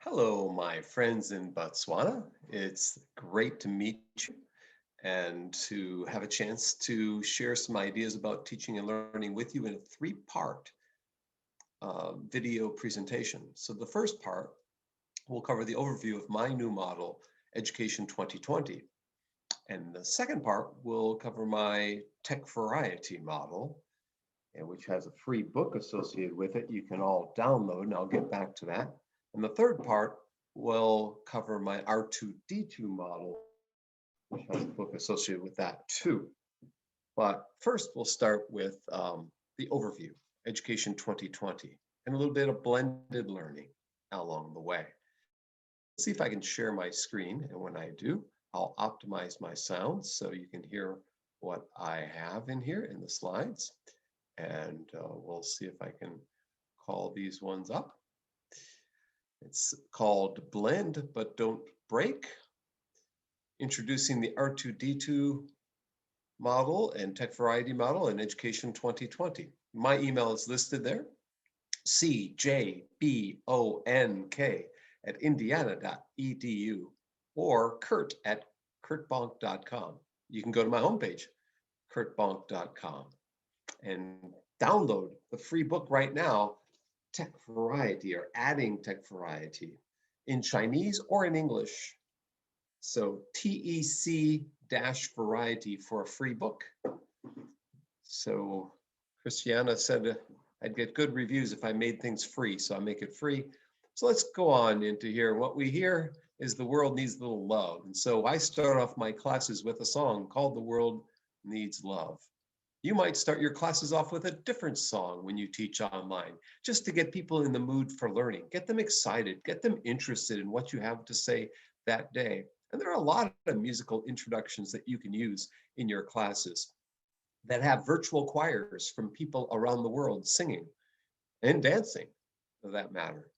Hello, my friends in Botswana. It's great to meet you and to have a chance to share some ideas about teaching and learning with you in a three-part video presentation. So the first part will cover the overview of my new model, Education 2020. And the second part will cover my tech variety model, and which has a free book associated with it you can all download, and I'll get back to that. And the third part will cover my R2D2 model, which has a book associated with that too. But first, we'll start with the overview, Education 2020, and a little bit of blended learning along the way. Let's see if I can share my screen, and when I do, I'll optimize my sound so you can hear what I have in here in the slides. And we'll see if I can call these ones up. It's called Blend But Don't Break, introducing the R2D2 model and tech variety model in Education 2020. My email is listed there, cjbonk@indiana.edu or curt@curtbonk.com. You can go to my homepage, curtbonk.com, and download the free book right now, Tech Variety, or Adding Tech Variety, in Chinese or in English. So TEC-variety for a free book. So Christiana said I'd get good reviews if I made things free, so I make it free. So let's go on into here. What we hear is the world needs a little love. And so I start off my classes with a song called The World Needs Love. You might start your classes off with a different song when you teach online, just to get people in the mood for learning, get them excited, get them interested in what you have to say that day. And there are a lot of musical introductions that you can use in your classes that have virtual choirs from people around the world singing and dancing, for that matter.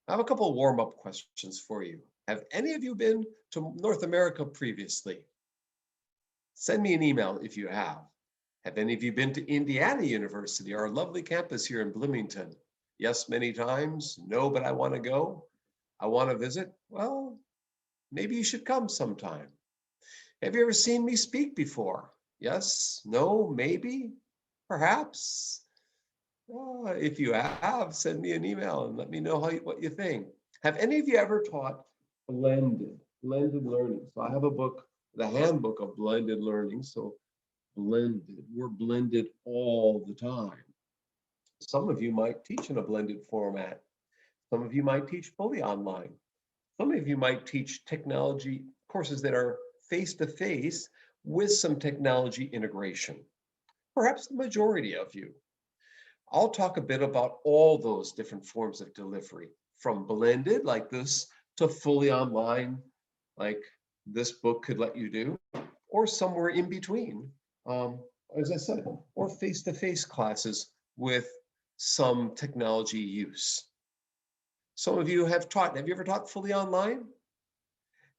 I have a couple of warm-up questions for you. Have any of you been to North America previously? Send me an email if you have. Have any of you been to Indiana University, our lovely campus here in Bloomington? Yes, many times. No, but I want to go. I want to visit. Well, maybe you should come sometime. Have you ever seen me speak before? Yes, no, maybe, perhaps. If you have, send me an email and let me know what you think. Have any of you ever taught blended learning? So I have a book, the handbook of blended learning. So blended, we're blended all the time. Some of you might teach in a blended format. Some of you might teach fully online. Some of you might teach technology courses that are face-to-face with some technology integration. Perhaps the majority of you. I'll talk a bit about all those different forms of delivery, from blended like this to fully online, like this book could let you do, or somewhere in between. As I said, or face-to-face classes with some technology use. Some of you have you ever taught fully online?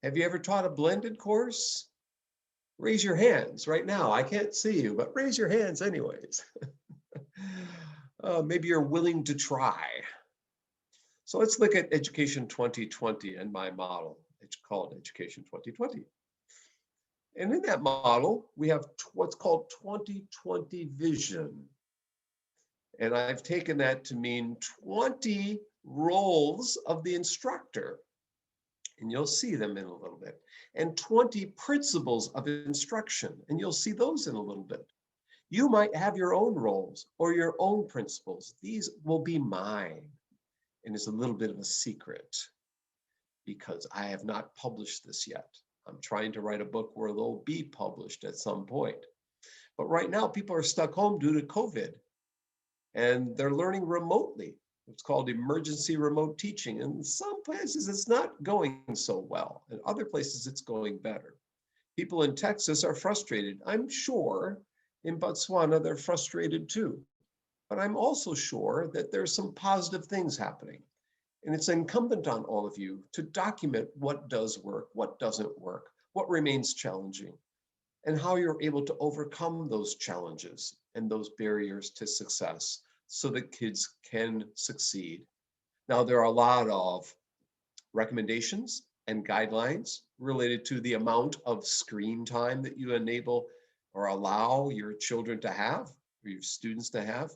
Have you ever taught a blended course? Raise your hands right now. I can't see you, but raise your hands anyways. Maybe you're willing to try. So let's look at Education 2020 and my model. It's called Education 2020. And in that model, we have what's called 2020 vision. And I've taken that to mean 20 roles of the instructor. And you'll see them in a little bit. And 20 principles of instruction. And you'll see those in a little bit. You might have your own roles or your own principles. These will be mine. And it's a little bit of a secret because I have not published this yet. I'm trying to write a book where they'll be published at some point. But right now, people are stuck home due to COVID, and they're learning remotely. It's called emergency remote teaching. In some places, it's not going so well. In other places, it's going better. People in Texas are frustrated. I'm sure in Botswana, they're frustrated too. But I'm also sure that there's some positive things happening. And it's incumbent on all of you to document what does work, what doesn't work, what remains challenging, and how you're able to overcome those challenges and those barriers to success so that kids can succeed. Now, there are a lot of recommendations and guidelines related to the amount of screen time that you enable or allow your children to have, or your students to have.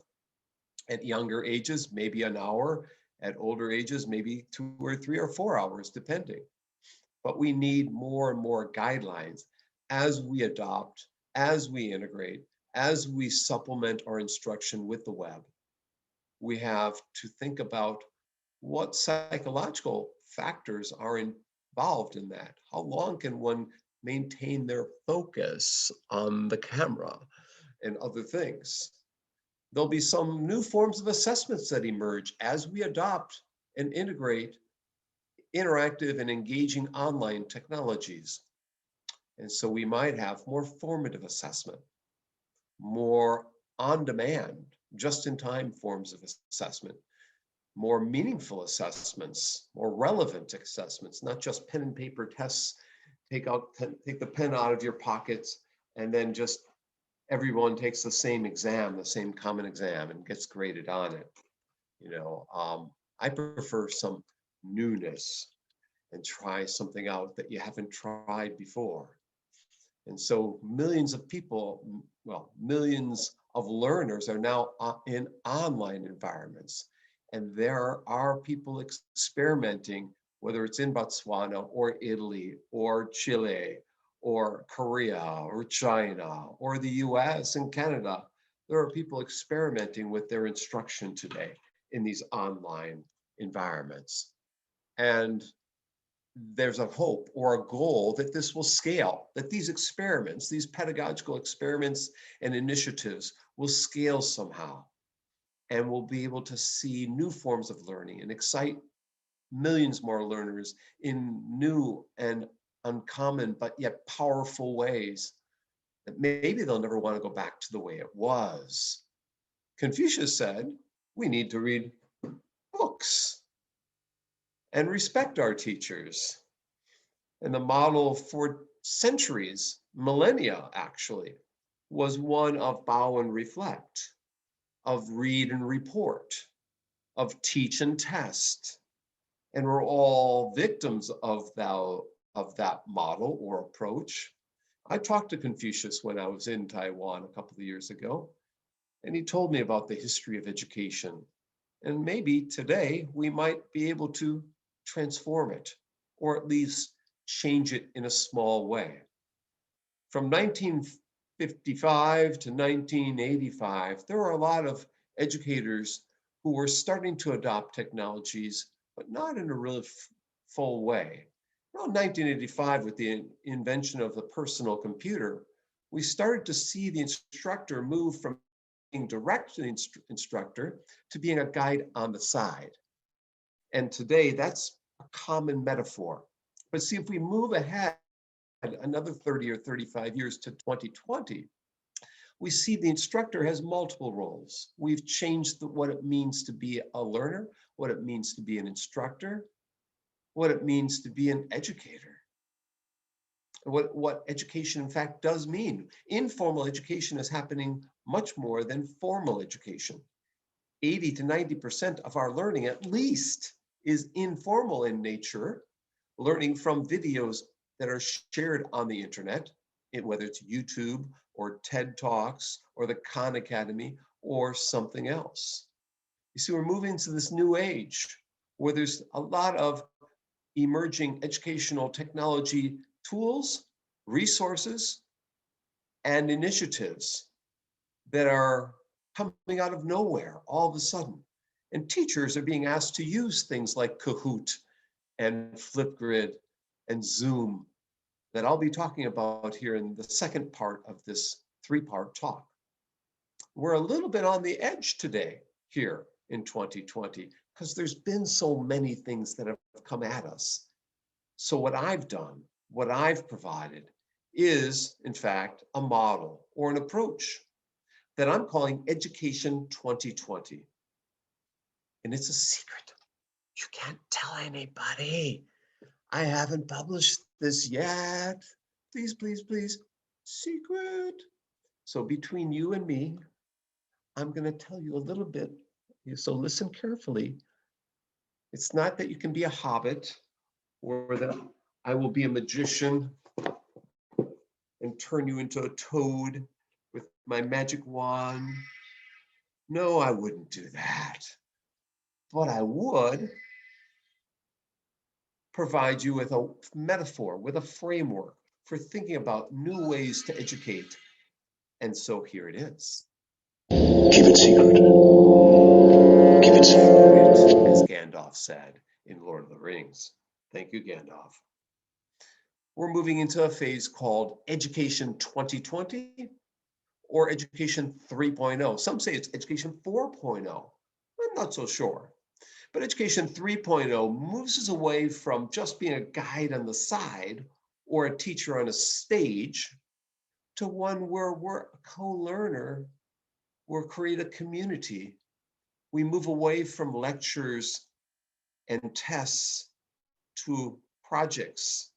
At younger ages, maybe an hour. At older ages, maybe 2 or 3 or 4 hours, depending. But we need more and more guidelines as we adopt, as we integrate, as we supplement our instruction with the web. We have to think about what psychological factors are involved in that. How long can one maintain their focus on the camera and other things? There'll be some new forms of assessments that emerge as we adopt and integrate interactive and engaging online technologies. And so we might have more formative assessment, more on-demand, just-in-time forms of assessment, more meaningful assessments, more relevant assessments, not just pen and paper tests. Take the pen out of your pockets and then just everyone takes the same exam, the same common exam, and gets graded on it. I prefer some newness and try something out that you haven't tried before. And so millions of people, well, millions of learners are now in online environments. And there are people experimenting, whether it's in Botswana or Italy or Chile or Korea or China or the US and Canada. There are people experimenting with their instruction today in these online environments. And there's a hope or a goal that this will scale, that these experiments, these pedagogical experiments and initiatives will scale somehow. And we'll be able to see new forms of learning and excite millions more learners in new and uncommon, but yet powerful ways that maybe they'll never want to go back to the way it was. Confucius said, we need to read books and respect our teachers. And the model for centuries, millennia actually, was one of bow and reflect, of read and report, of teach and test. And we're all victims of that model or approach. I talked to Confucius when I was in Taiwan a couple of years ago, and he told me about the history of education. And maybe today we might be able to transform it, or at least change it in a small way. From 1955 to 1985, there were a lot of educators who were starting to adopt technologies, but not in a really full way. Around 1985, with the invention of the personal computer, we started to see the instructor move from being direct to the instructor to being a guide on the side. And today, that's a common metaphor. But see, if we move ahead another 30 or 35 years to 2020, we see the instructor has multiple roles. We've changed what it means to be a learner, what it means to be an instructor, what it means to be an educator, what education in fact does mean. Informal education is happening much more than formal education. 80 to 90% of our learning at least is informal in nature, learning from videos that are shared on the internet, whether it's YouTube or TED Talks or the Khan Academy or something else. You see, we're moving to this new age where there's a lot of emerging educational technology tools, resources, and initiatives that are coming out of nowhere all of a sudden. And teachers are being asked to use things like Kahoot and Flipgrid and Zoom that I'll be talking about here in the second part of this three-part talk. We're a little bit on the edge today here in 2020 because there's been so many things that have come at us. So what I've done, what I've provided is, in fact, a model or an approach that I'm calling Education 2020. And it's a secret. You can't tell anybody. I haven't published this yet. Please, please, please. Secret. So between you and me, I'm going to tell you a little bit. So listen carefully. It's not that you can be a hobbit or that I will be a magician and turn you into a toad with my magic wand. No, I wouldn't do that. But I would provide you with a metaphor, with a framework for thinking about new ways to educate. And so here it is. Keep it secret. Keep it secret, as Gandalf said in Lord of the Rings. Thank you, Gandalf. We're moving into a phase called Education 2020 or Education 3.0. Some say it's Education 4.0. I'm not so sure. But Education 3.0 moves us away from just being a guide on the side or a teacher on a stage to one where we're a co-learner, we're create a community. We move away from lectures and tests to projects,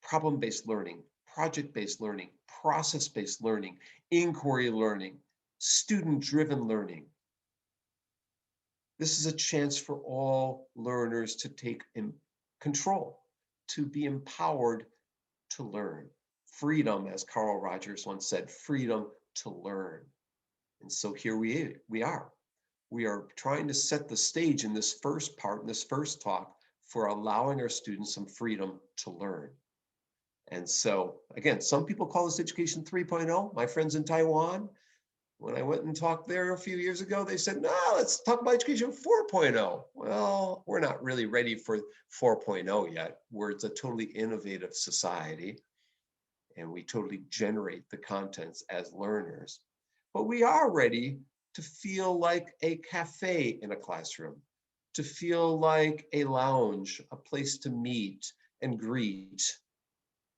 problem-based learning, project-based learning, process-based learning, inquiry learning, student-driven learning. This is a chance for all learners to take control, to be empowered to learn. Freedom, as Carl Rogers once said, freedom to learn. And so here we are. We are trying to set the stage in this first part, in this first talk, for allowing our students some freedom to learn. And so, again, some people call this Education 3.0. My friends in Taiwan, when I went and talked there a few years ago, they said, no, let's talk about Education 4.0. Well, we're not really ready for 4.0 yet, where it's a totally innovative society, and we totally generate the contents as learners. But we are ready to feel like a cafe in a classroom, to feel like a lounge, a place to meet and greet,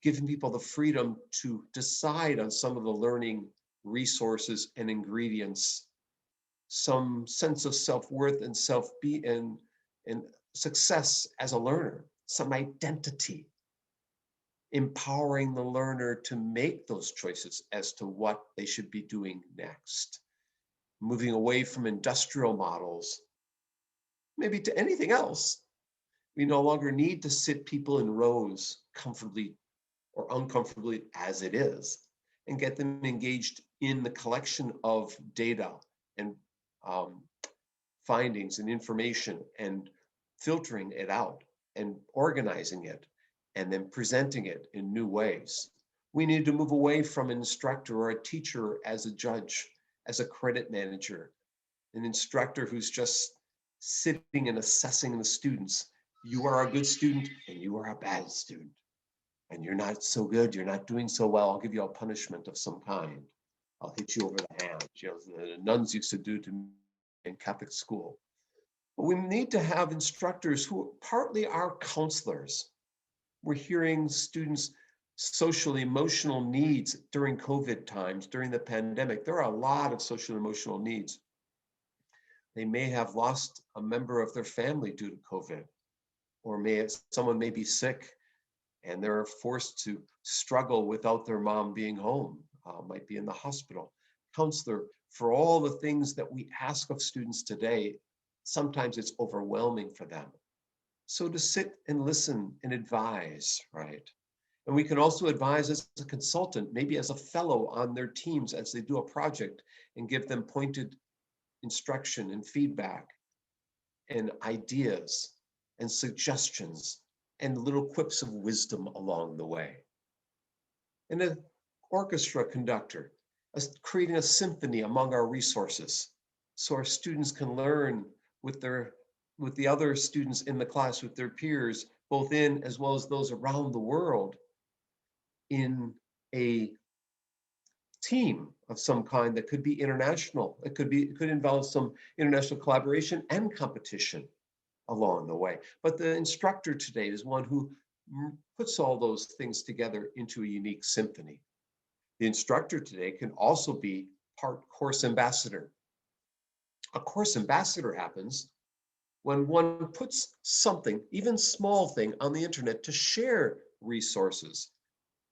giving people the freedom to decide on some of the learning resources and ingredients, some sense of self-worth and and success as a learner, some identity, empowering the learner to make those choices as to what they should be doing next, moving away from industrial models, maybe to anything else. We no longer need to sit people in rows comfortably or uncomfortably as it is, and get them engaged in the collection of data and findings and information and filtering it out and organizing it and then presenting it in new ways. We need to move away from an instructor or a teacher as a judge, as a credit manager, an instructor who's just sitting and assessing the students. You are a good student and you are a bad student. And you're not so good, you're not doing so well, I'll give you a punishment of some kind. I'll hit you over the hand. You know, the nuns used to do to me in Catholic school. But we need to have instructors who partly are counselors. We're hearing students' social emotional needs during COVID times, during the pandemic. There are a lot of social emotional needs. They may have lost a member of their family due to COVID, or someone may be sick and they're forced to struggle without their mom being home, might be in the hospital. Counselor, for all the things that we ask of students today, sometimes it's overwhelming for them. So to sit and listen and advise, right? And we can also advise as a consultant, maybe as a fellow on their teams as they do a project, and give them pointed instruction and feedback and ideas and suggestions and little quips of wisdom along the way. And an orchestra conductor, creating a symphony among our resources so our students can learn with the other students in the class, with their peers, both in as well as those around the world, in a team of some kind that could be international. It could involve some international collaboration and competition along the way. But the instructor today is one who puts all those things together into a unique symphony. The instructor today can also be part course ambassador. A course ambassador happens when one puts something, even small thing, on the internet to share resources.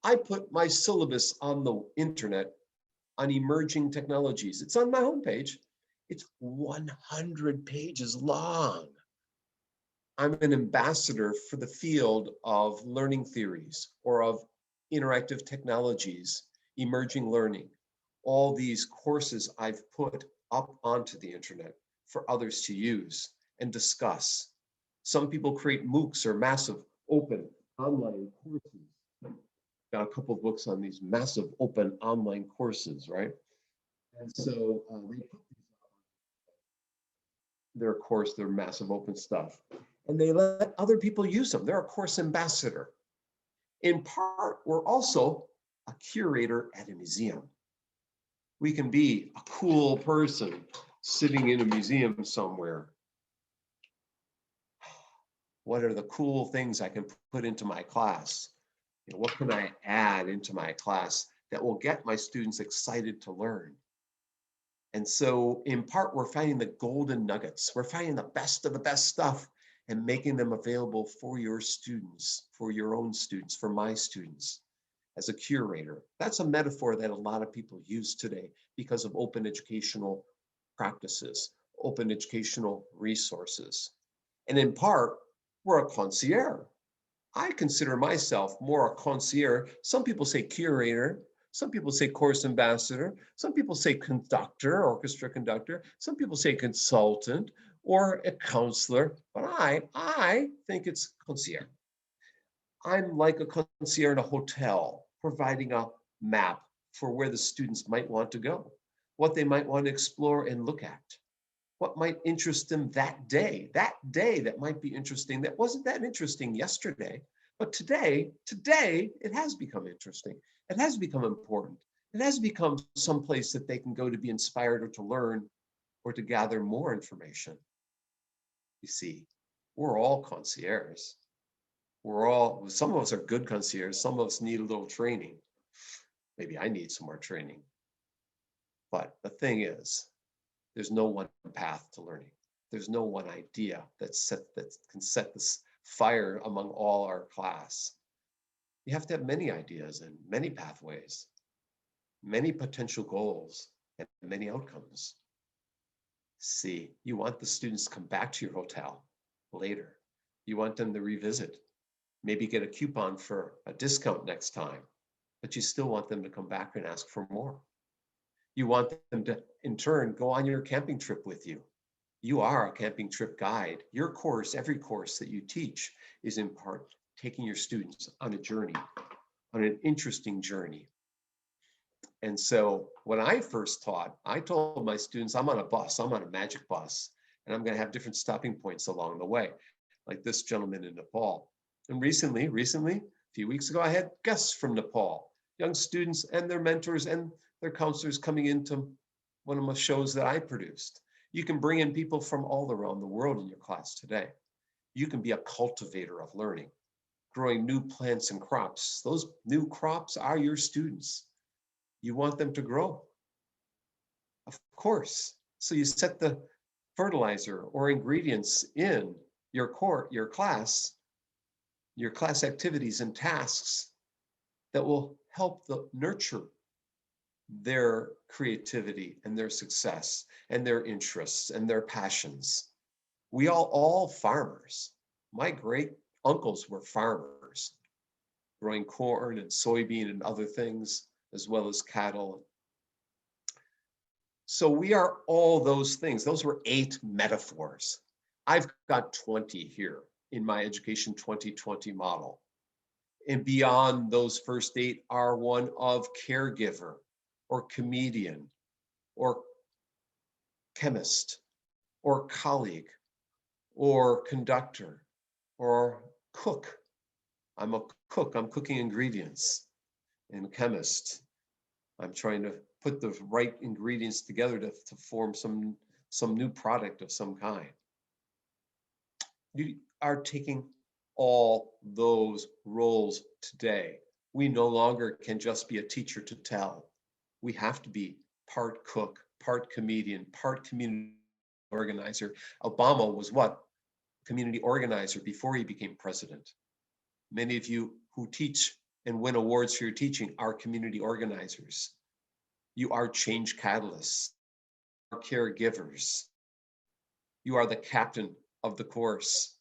I put my syllabus on the internet on emerging technologies. It's on my homepage. It's 100 pages long. I'm an ambassador for the field of learning theories or of interactive technologies, emerging learning. All these courses I've put up onto the internet for others to use and discuss. Some people create MOOCs or massive open online courses. Got a couple of books on these massive open online courses, right? And so they put their course, their massive open stuff, and they let other people use them. They're a course ambassador. In part, we're also a curator at a museum. We can be a cool person sitting in a museum somewhere. What are the cool things I can put into my class? What can I add into my class that will get my students excited to learn? And so in part, we're finding the golden nuggets. We're finding the best of the best stuff and making them available for your students, for your own students, for my students as a curator. That's a metaphor that a lot of people use today because of open educational practices, open educational resources. And in part, we're a concierge. I consider myself more a concierge. Some people say curator. Some people say course ambassador. Some people say conductor, orchestra conductor. Some people say consultant or a counselor. But I think it's concierge. I'm like a concierge in a hotel, providing a map for where the students might want to go, what they might want to explore and look at, what might interest them that day that might be interesting, that wasn't that interesting yesterday, but today it has become interesting. It has become important. It has become someplace that they can go to be inspired or to learn or to gather more information. You see, we're all concierges. Some of us are good concierges, some of us need a little training. Maybe I need some more training. But the thing is, there's no one path to learning. There's no one idea that can set this fire among all our class. You have to have many ideas and many pathways, many potential goals, and many outcomes. See, you want the students to come back to your hotel later. You want them to revisit, maybe get a coupon for a discount next time, but you still want them to come back and ask for more. You want them to, in turn, go on your camping trip with you. You are a camping trip guide. Your course, every course that you teach is in part taking your students on a journey, on an interesting journey. And so when I first taught, I told my students, I'm on a bus, I'm on a magic bus, and I'm gonna have different stopping points along the way, like this gentleman in Nepal. And recently, a few weeks ago, I had guests from Nepal, young students and their mentors and their counselors coming into one of my shows that I produced. You can bring in people from all around the world in your class today. You can be a cultivator of learning, growing new plants and crops. Those new crops are your students. You want them to grow, of course. So you set the fertilizer or ingredients in your class activities and tasks that will help nurture their creativity and their success and their interests and their passions. We all farmers. My great uncles were farmers, growing corn and soybean and other things, as well as cattle. So we are all those things. Those were 8 metaphors. I've got 20 here in my Education 2020 model. And beyond those first 8 are one of caregiver, or comedian, or chemist, or colleague, or conductor, or cook. I'm a cook, I'm cooking ingredients, and chemist. I'm trying to put the right ingredients together to form some new product of some kind. You are taking all those roles today. We no longer can just be a teacher to tell. We have to be part cook, part comedian, part community organizer. Obama was what? Community organizer before he became president. Many of you who teach and win awards for your teaching are community organizers. You are change catalysts, you are caregivers. You are the captain of the course.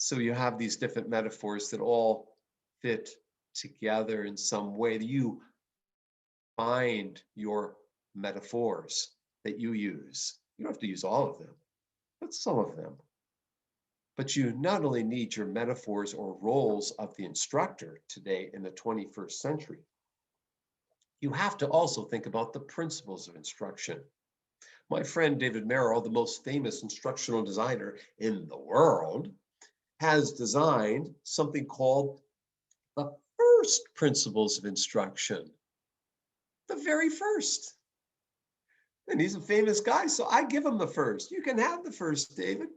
So you have these different metaphors that all fit together in some way. You find your metaphors that you use. You don't have to use all of them, but some of them. But you not only need your metaphors or roles of the instructor today in the 21st century, you have to also think about the principles of instruction. My friend David Merrill, the most famous instructional designer in the world, has designed something called the first principles of instruction. The very first. And he's a famous guy, so I give him the first. You can have the first, David.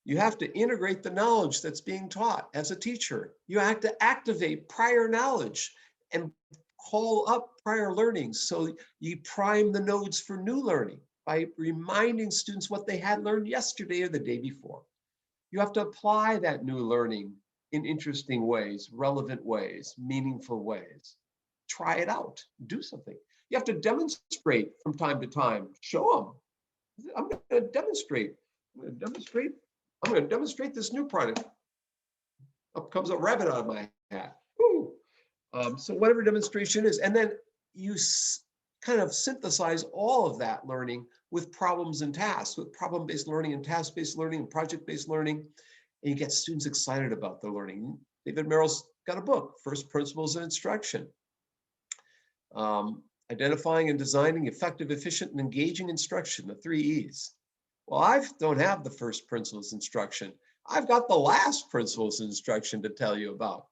You have to integrate the knowledge that's being taught as a teacher. You have to activate prior knowledge and call up prior learning. So you prime the nodes for new learning by reminding students what they had learned yesterday or the day before. You have to apply that new learning in interesting ways, relevant ways, meaningful ways. Try it out, do something. You have to demonstrate from time to time, show them. I'm going to demonstrate. I'm going to demonstrate this new product. Up comes a rabbit out of my hat. So whatever demonstration is, and then you kind of synthesize all of that learning with problems and tasks, with problem-based learning and task-based learning and project-based learning, and you get students excited about the learning. David Merrill's got a book, First Principles of Instruction. Identifying and designing effective, efficient, and engaging instruction, the 3 E's. Well, I don't have the first principles instruction. I've got the last principles instruction to tell you about.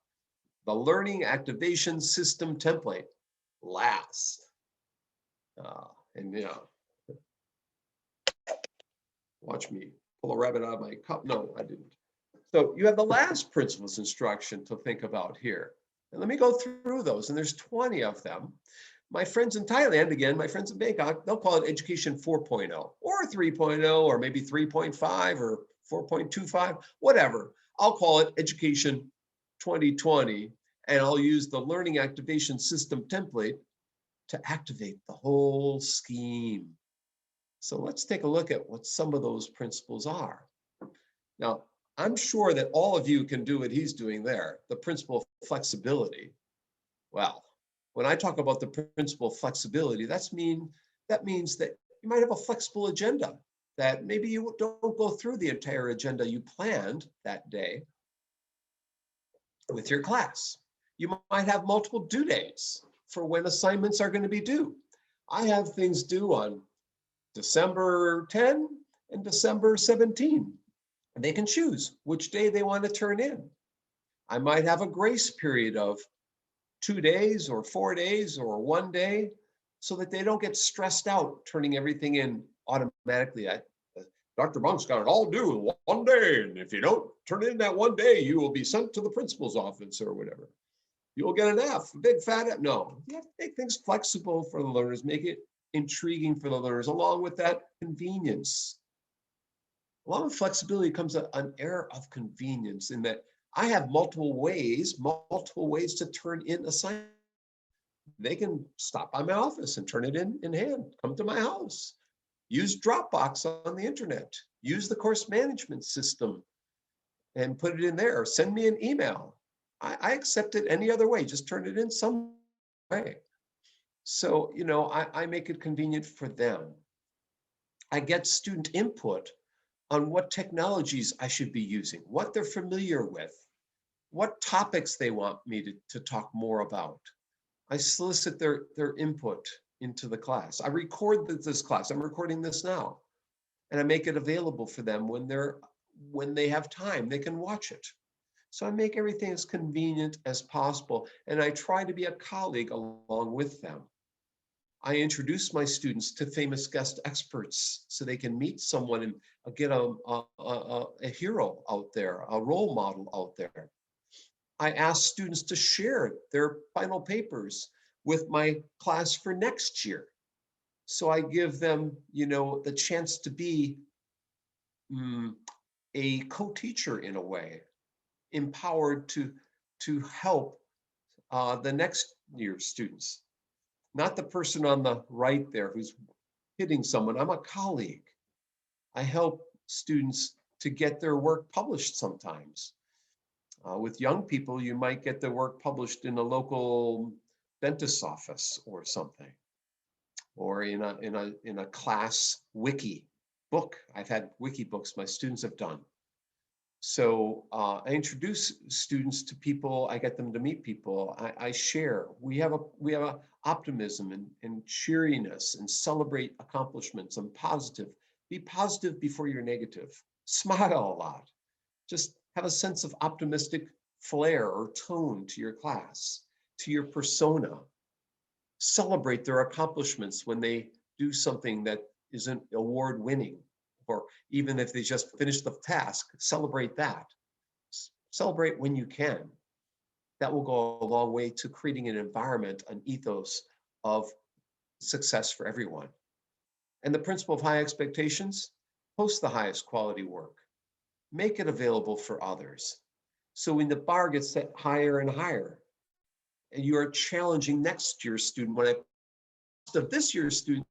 The learning activation system template, last. Watch me pull a rabbit out of my cup. No, I didn't. So you have the last principles instruction to think about here. And let me go through those, and there's 20 of them. My friends in Thailand, again, my friends in Bangkok, they'll call it Education 4.0 or 3.0 or maybe 3.5 or 4.25, whatever. I'll call it Education 2020, and I'll use the learning activation system template to activate the whole scheme. So let's take a look at what some of those principles are. Now, I'm sure that all of you can do what he's doing there, the principle of flexibility. Well, when I talk about the principle of flexibility, that means that you might have a flexible agenda, that maybe you don't go through the entire agenda you planned that day with your class. You might have multiple due dates for when assignments are going to be due. I have things due on December 10 and December 17. And they can choose which day they want to turn in. I might have a grace period of 2 days or 4 days or 1 day so that they don't get stressed out turning everything in automatically. Dr. Bonk's got it all due in 1 day. And if you don't turn it in that 1 day, you will be sent to the principal's office or whatever. You'll get an F, a big fat F. No, you have to make things flexible for the learners, make it intriguing for the learners, along with that convenience. Along with flexibility comes an air of convenience in that I have multiple ways to turn in assignments. They can stop by my office and turn it in hand, come to my house, use Dropbox on the internet, use the course management system and put it in there, or send me an email. I accept it any other way, just turn it in some way. So, I make it convenient for them. I get student input on what technologies I should be using, what they're familiar with, what topics they want me to talk more about. I solicit their input into the class. I record this class. I'm recording this now. And I make it available for them when they have time, they can watch it. So I make everything as convenient as possible. And I try to be a colleague along with them. I introduce my students to famous guest experts so they can meet someone and get a hero out there, a role model out there. I ask students to share their final papers with my class for next year. So I give them, the chance to be a co-teacher in a way, empowered to help the next year's students. Not the person on the right there who's hitting someone. I'm a colleague. I help students to get their work published sometimes. With young people, you might get the work published in a local dentist's office or something, or in a class wiki book. I've had wiki books my students have done. So I introduce students to people. I get them to meet people. I share. We have a optimism and cheeriness and celebrate accomplishments and positive. Be positive before you're negative. Smile a lot. Just have a sense of optimistic flair or tone to your class, to your persona. Celebrate their accomplishments when they do something that isn't award-winning, or even if they just finished the task, celebrate that. Celebrate when you can. That will go a long way to creating an environment, an ethos of success for everyone. And the principle of high expectations, post the highest quality work. Make it available for others. So when the bar gets set higher and higher, and you are challenging next year's student, when I of this year's student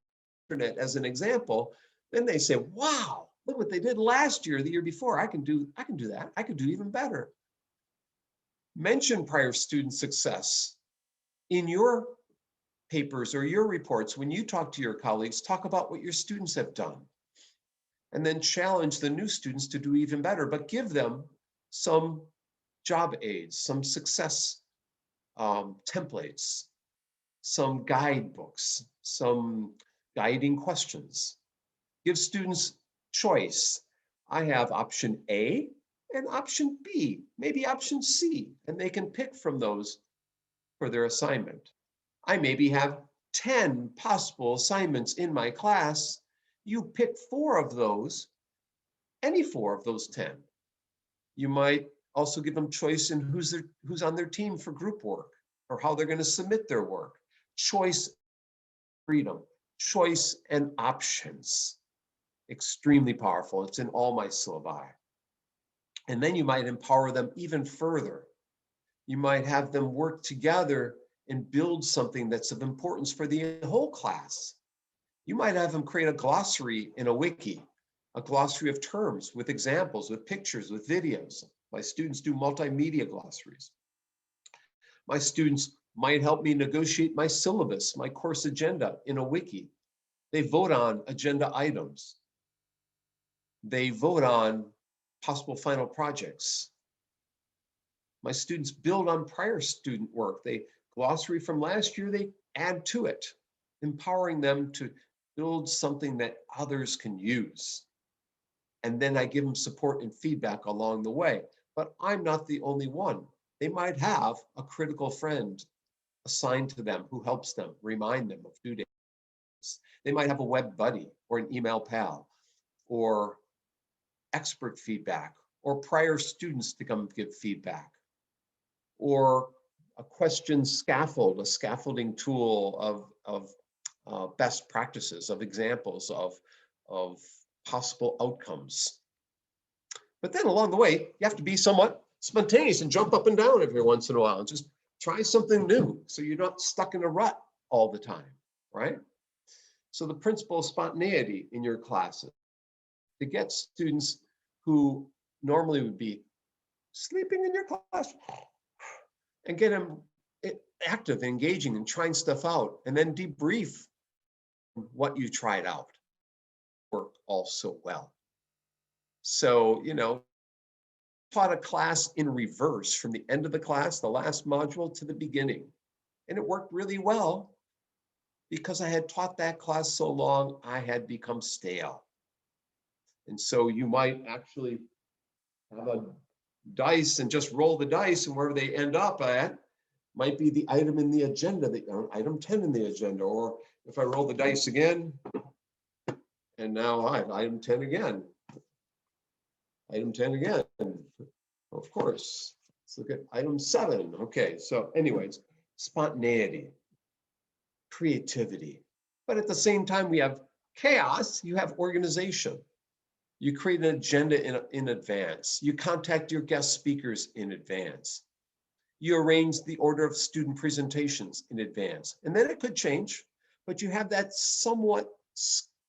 internet as an example, then they say, wow, look what they did last year, the year before. I can do that. I can do even better. Mention prior student success in your papers or your reports. When you talk to your colleagues, talk about what your students have done. And then challenge the new students to do even better, but give them some job aids, some success templates, some guidebooks, some guiding questions. Give students choice. I have option A and option B, maybe option C, and they can pick from those for their assignment. I maybe have 10 possible assignments in my class. You pick 4 of those, any 4 of those 10. You might also give them choice in who's on their team for group work or how they're going to submit their work. Choice, freedom, choice and options. Extremely powerful. It's in all my syllabi. And then you might empower them even further. You might have them work together and build something that's of importance for the whole class. You might have them create a glossary in a wiki, a glossary of terms with examples, with pictures, with videos. My students do multimedia glossaries. My students might help me negotiate my syllabus, my course agenda in a wiki. They vote on agenda items. They vote on possible final projects. My students build on prior student work. They glossary from last year, they add to it, empowering them to build something that others can use. And then I give them support and feedback along the way. But I'm not the only one. They might have a critical friend assigned to them who helps them, remind them of due dates. They might have a web buddy or an email pal or expert feedback or prior students to come give feedback or a question scaffold, a scaffolding tool of best practices, of examples of possible outcomes. But then along the way, you have to be somewhat spontaneous and jump up and down every once in a while and just try something new so you're not stuck in a rut all the time, right? So the principle of spontaneity in your classes, to get students who normally would be sleeping in your class and get them active, engaging, and trying stuff out, and then debrief what you tried out. Worked also well. So, taught a class in reverse from the end of the class, the last module, to the beginning. And it worked really well because I had taught that class so long, I had become stale. And so you might actually have a dice and just roll the dice, and wherever they end up at might be the item in the agenda, item 10 in the agenda. Or if I roll the dice again, and now I have item 10 again. Item 10 again, of course. Let's look at item 7. Okay, so anyways, spontaneity, creativity. But at the same time, we have chaos, you have organization. You create an agenda in advance. You contact your guest speakers in advance. You arrange the order of student presentations in advance. And then it could change, but you have that somewhat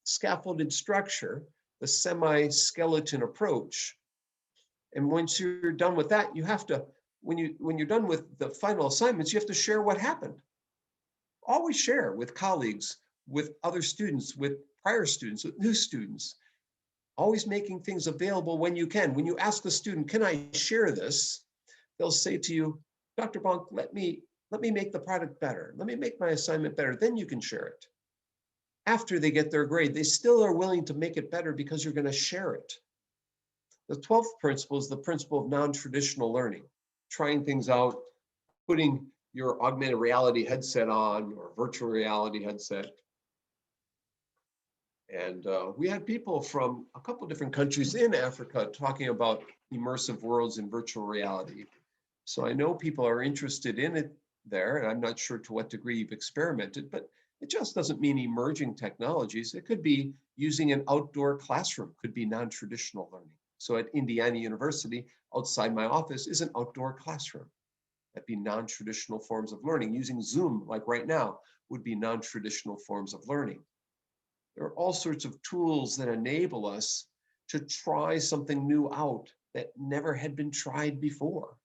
scaffolded structure the semi-skeleton approach. And once you're done with that, you have to, when you're done with the final assignments, you have to share what happened. Always share with colleagues, with other students, with prior students, with new students. Always making things available when you can. When you ask a student, can I share this? They'll say to you, Dr. Bonk, let me make the product better. Let me make my assignment better. Then you can share it. After they get their grade, they still are willing to make it better because you're going to share it. The 12th principle is the principle of non-traditional learning, trying things out, putting your augmented reality headset on or virtual reality headset. And we had people from a couple different countries in Africa talking about immersive worlds in virtual reality. So I know people are interested in it there, and I'm not sure to what degree you've experimented, but it just doesn't mean emerging technologies. It could be using an outdoor classroom, could be non-traditional learning. So at Indiana University, outside my office is an outdoor classroom. That'd be non-traditional forms of learning. Using Zoom, like right now, would be non-traditional forms of learning. There are all sorts of tools that enable us to try something new out that never had been tried before.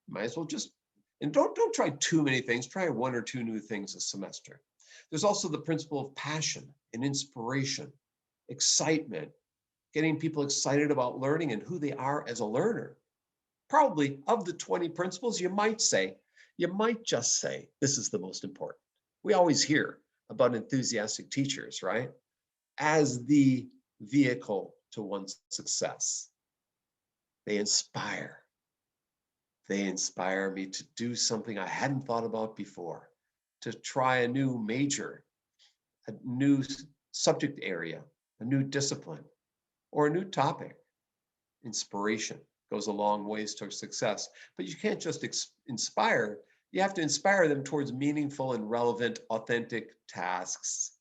Might as well just, and don't try too many things, try 1 or 2 new things a semester. There's also the principle of passion and inspiration, excitement, getting people excited about learning and who they are as a learner. Probably of the 20 principles, you might just say, this is the most important. We always hear about enthusiastic teachers, right? As the vehicle to one's success. They inspire. They inspire me to do something I hadn't thought about before, to try a new major, a new subject area, a new discipline, or a new topic. Inspiration goes a long ways towards success, but you can't just inspire. You have to inspire them towards meaningful and relevant, authentic tasks.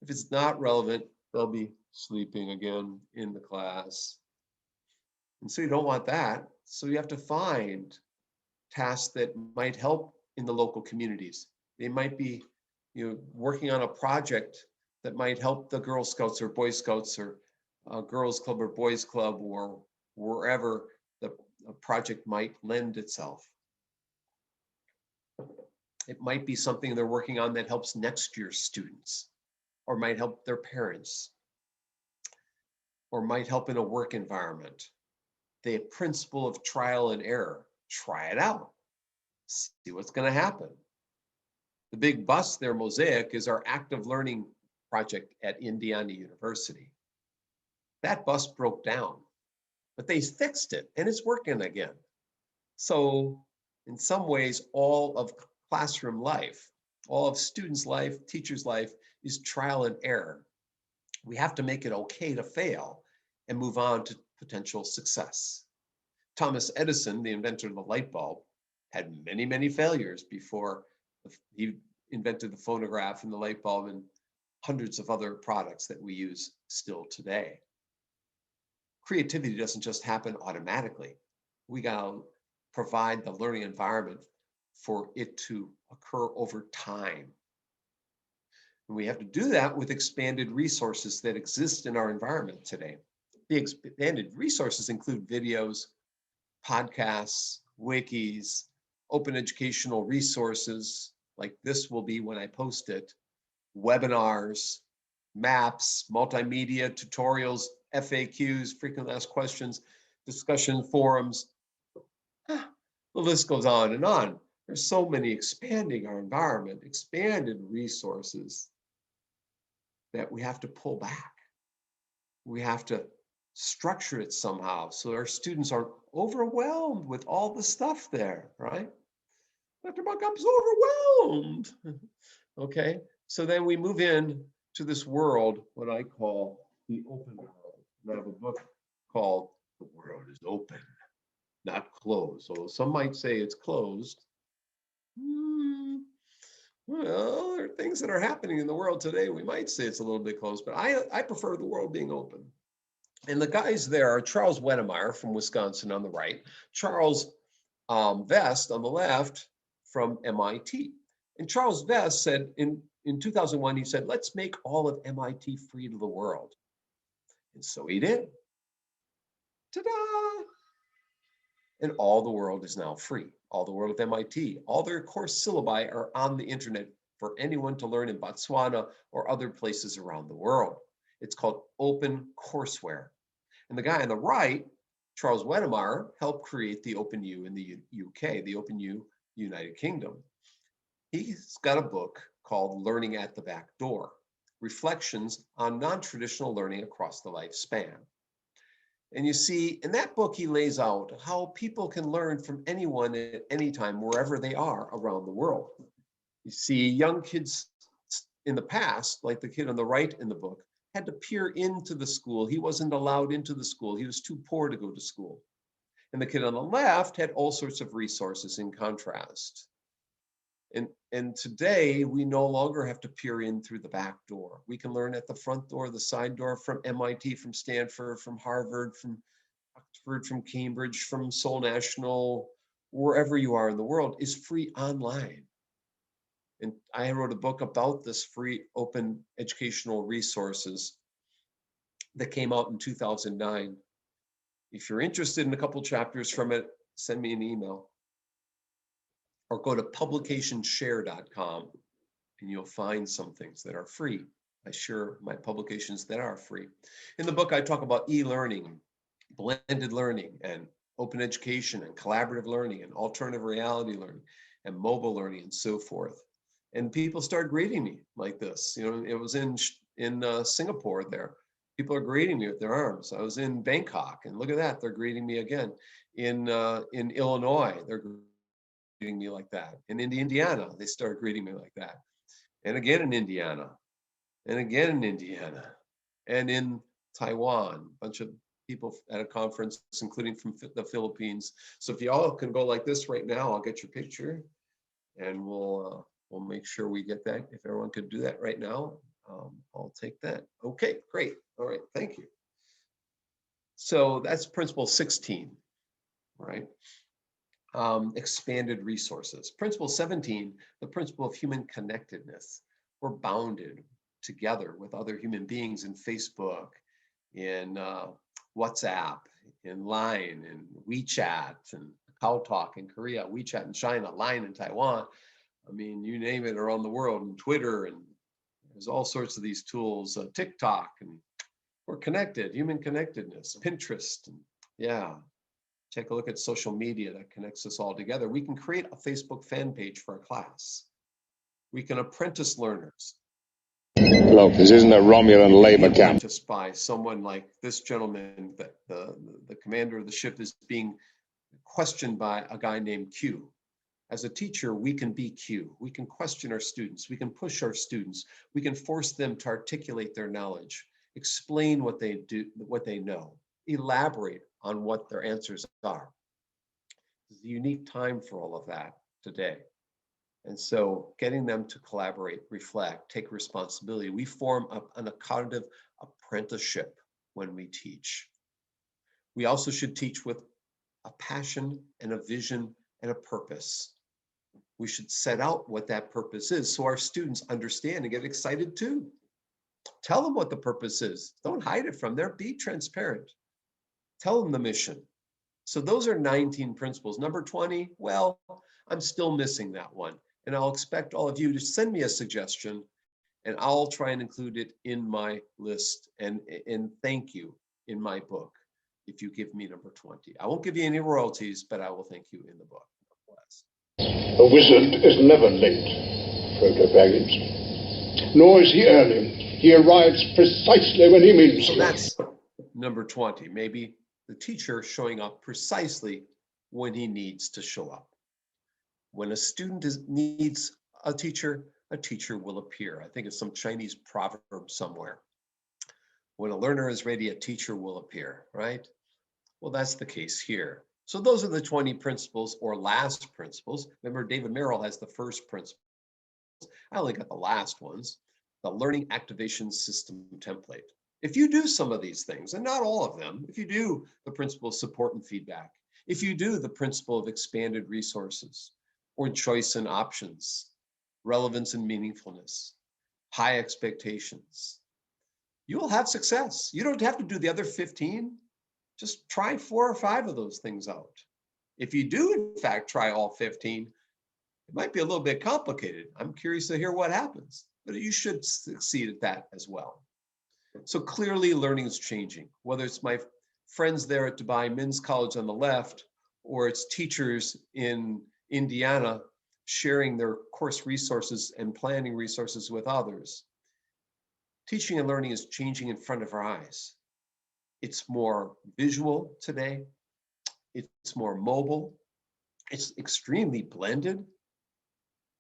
If it's not relevant, they'll be sleeping again in the class. And so you don't want that. So you have to find tasks that might help in the local communities. They might be, working on a project that might help the Girl Scouts or Boy Scouts or Girls Club or Boys Club or wherever the project might lend itself. It might be something they're working on that helps next year's students, or might help their parents, or might help in a work environment. The principle of trial and error. Try it out. See what's going to happen. The big bust there, Mosaic, is our active learning project at Indiana University. That bus broke down, but they fixed it and it's working again. So in some ways, all of classroom life, all of students' life, teachers' life is trial and error. We have to make it okay to fail and move on to potential success. Thomas Edison, the inventor of the light bulb, had many, many failures before he invented the phonograph and the light bulb and hundreds of other products that we use still today. Creativity doesn't just happen automatically. We gotta provide the learning environment for it to occur over time. And we have to do that with expanded resources that exist in our environment today. The expanded resources include videos, podcasts, wikis, open educational resources, like this will be when I post it, webinars, maps, multimedia, tutorials, FAQs, frequently asked questions, discussion forums. The list goes on and on. There's so many expanding our environment, expanded resources that we have to pull back. We have to structure it somehow so our students aren't overwhelmed with all the stuff there, right? Dr. Bonk, I'm so overwhelmed. Okay, so then we move in to this world, what I call the open world. I have a book called The World is Open, Not Closed. So some might say it's closed. Well, there are things that are happening in the world today. We might say it's a little bit closed, but I prefer the world being open. And the guys there are Charles Wedemeyer from Wisconsin on the right, Charles Vest on the left from MIT. And Charles Vest said in 2001, he said, let's make all of MIT free to the world. And so he did. Ta-da! And all the world is now free. All the world of MIT, all their course syllabi are on the internet for anyone to learn in Botswana or other places around the world. It's called open courseware. And the guy on the right, Charles Wedemeyer, helped create the OpenU in the UK, the OpenU United Kingdom. He's got a book called Learning at the Back Door, Reflections on Non-Traditional Learning Across the Lifespan. And you see, in that book, he lays out how people can learn from anyone at any time, wherever they are around the world. You see, young kids in the past, like the kid on the right in the book, had to peer into the school. He wasn't allowed into the school. He was too poor to go to school. And the kid on the left had all sorts of resources in contrast. And today, we no longer have to peer in through the back door. We can learn at the front door, the side door, from MIT, from Stanford, from Harvard, from Oxford, from Cambridge, from Seoul National, wherever you are in the world, is free online. And I wrote a book about this free open educational resources that came out in 2009. If you're interested in a couple chapters from it, send me an email. Or go to publicationshare.com and you'll find some things that are free. I share my publications that are free. In the book, I talk about e-learning, blended learning, and open education, and collaborative learning, and alternative reality learning, and mobile learning, and so forth. And people start greeting me like this. You know, it was in Singapore there. People are greeting me with their arms. I was in Bangkok, and look at that, they're greeting me again. In Illinois, they're greeting me like that. And in Indiana, they started greeting me like that. And again in Indiana, and again in Indiana, and in Taiwan, a bunch of people at a conference, including from the Philippines. So if y'all can go like this right now, I'll get your picture, and we'll make sure we get that. If everyone could do that right now, I'll take that. Okay, great. All right, thank you. So that's principle 16, right? Expanded resources. Principle 17, the principle of human connectedness. We're bounded together with other human beings in Facebook, in WhatsApp, in Line, in WeChat, and KakaoTalk in Korea, WeChat in China, Line in Taiwan. I mean, you name it around the world, and Twitter, and there's all sorts of these tools, TikTok, and we're connected, human connectedness, Pinterest, and yeah. Take a look at social media that connects us all together. We can create a Facebook fan page for a class. We can apprentice learners. Look, this isn't a Romulan labor camp. Apprenticed by someone like this gentleman, that the commander of the ship is being questioned by a guy named Q. As a teacher, we can be Q. We can question our students. We can push our students. We can force them to articulate their knowledge, explain what they do, what they know, elaborate on what their answers are. It's a unique time for all of that today. And so getting them to collaborate, reflect, take responsibility. We form an accountable apprenticeship when we teach. We also should teach with a passion and a vision and a purpose. We should set out what that purpose is so our students understand and get excited too. Tell them what the purpose is. Don't hide it from them. Be transparent. Tell them the mission. So those are 19 principles. Number 20, well, I'm still missing that one. And I'll expect all of you to send me a suggestion, and I'll try and include it in my list and thank you in my book if you give me number 20. I won't give you any royalties, but I will thank you in the book. A wizard is never late, Frodo Baggins. Nor is he early. He arrives precisely when he means to. So that's number 20. Maybe the teacher showing up precisely when he needs to show up. When a student needs a teacher will appear. I think it's some Chinese proverb somewhere. When a learner is ready, a teacher will appear, right? Well, that's the case here. So those are the 20 principles or last principles. Remember, David Merrill has the first principle. I only got the last ones, the learning activation system template. If you do some of these things, and not all of them, if you do the principle of support and feedback, if you do the principle of expanded resources, or choice and options, relevance and meaningfulness, high expectations, you will have success. You don't have to do the other 15. Just try 4 or 5 of those things out. If you do, in fact, try all 15, it might be a little bit complicated. I'm curious to hear what happens, but you should succeed at that as well. So clearly learning is changing, whether it's my friends there at Dubai Men's College on the left, or it's teachers in Indiana sharing their course resources and planning resources with others. Teaching and learning is changing in front of our eyes. It's more visual today. It's more mobile. It's extremely blended.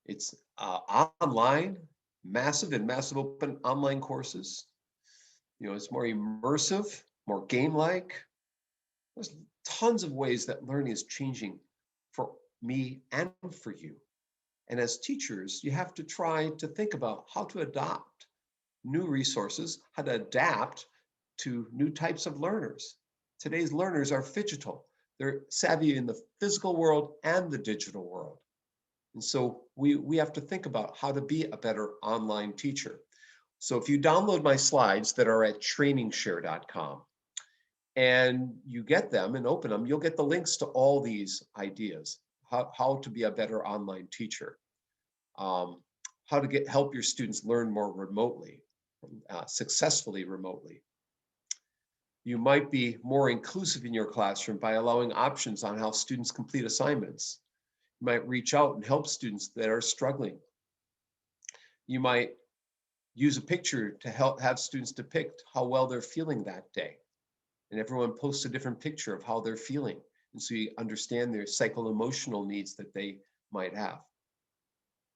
It's online, massive open online courses. It's more immersive, more game-like. There's tons of ways that learning is changing for me and for you. And as teachers, you have to try to think about how to adopt new resources, how to adapt to new types of learners. Today's learners are phygital. They're savvy in the physical world and the digital world. And so we have to think about how to be a better online teacher. So if you download my slides that are at trainingshare.com and you get them and open them, you'll get the links to all these ideas, how to be a better online teacher, how to help your students learn more remotely, successfully remotely. You might be more inclusive in your classroom by allowing options on how students complete assignments. You might reach out and help students that are struggling. You might use a picture to have students depict how well they're feeling that day. And everyone posts a different picture of how they're feeling. And so you understand their psycho-emotional needs that they might have.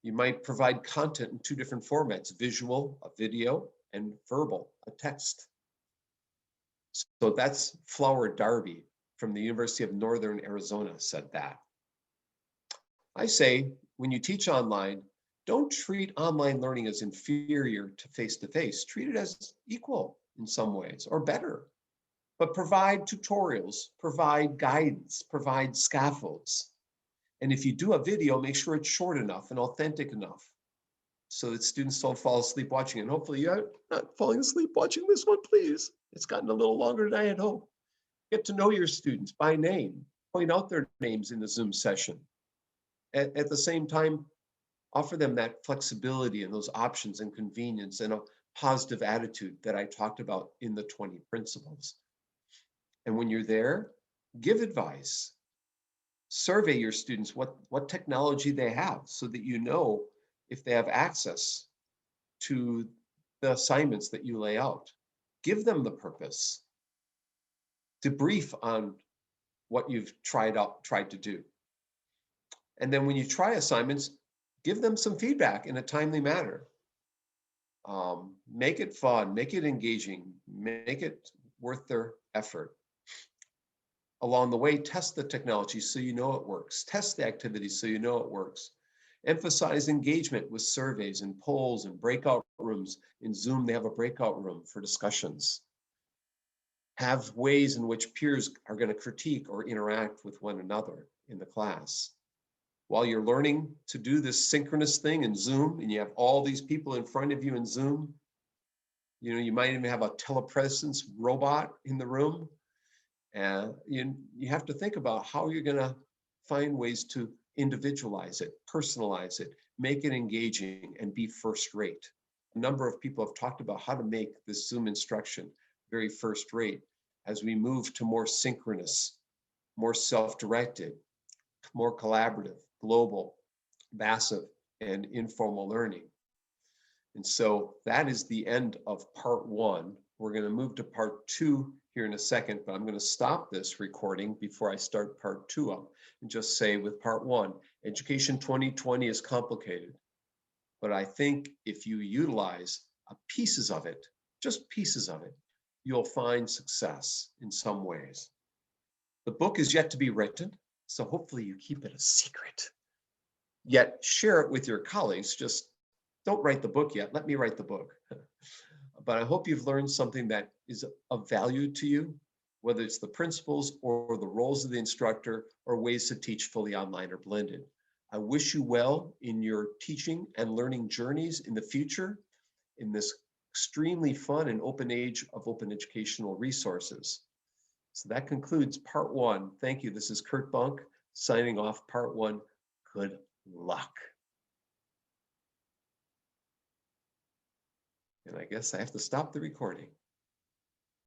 You might provide content in 2 different formats, visual, a video, and verbal, a text. So that's Flower Darby from the University of Northern Arizona said that. I say, when you teach online, don't treat online learning as inferior to face-to-face. Treat it as equal in some ways, or better. But provide tutorials, provide guidance, provide scaffolds. And if you do a video, make sure it's short enough and authentic enough so that students don't fall asleep watching it. And hopefully you're not falling asleep watching this one, please. It's gotten a little longer than I had hoped. Get to know your students by name. Point out their names in the Zoom session. At the same time, offer them that flexibility and those options and convenience and a positive attitude that I talked about in the 20 principles. And when you're there, give advice. Survey your students what technology they have so that you know if they have access to the assignments that you lay out. Give them the purpose. Debrief on what you've tried to do. And then when you try assignments, give them some feedback in a timely manner. Make it fun, make it engaging, make it worth their effort. Along the way, test the technology so you know it works. Test the activities so you know it works. Emphasize engagement with surveys and polls and breakout rooms. In Zoom, they have a breakout room for discussions. Have ways in which peers are going to critique or interact with one another in the class. While you're learning to do this synchronous thing in Zoom, and you have all these people in front of you in Zoom, you might even have a telepresence robot in the room. And you have to think about how you're going to find ways to individualize it, personalize it, make it engaging, and be first rate. A number of people have talked about how to make this Zoom instruction very first rate as we move to more synchronous, more self-directed, more collaborative, global, massive, and informal learning. And so that is the end of part 1. We're going to move to part 2 here in a second, but I'm going to stop this recording before I start part 2 up and just say with part 1, Education 2020 is complicated, but I think if you utilize pieces of it, just pieces of it, you'll find success in some ways. The book is yet to be written, so hopefully you keep it a secret. Yet share it with your colleagues. Just don't write the book yet. Let me write the book. But I hope you've learned something that is of value to you, whether it's the principles or the roles of the instructor or ways to teach fully online or blended. I wish you well in your teaching and learning journeys in the future, in this extremely fun and open age of open educational resources. So that concludes part one. Thank you. This is Curt Bonk signing off part one. Good luck. And I guess I have to stop the recording.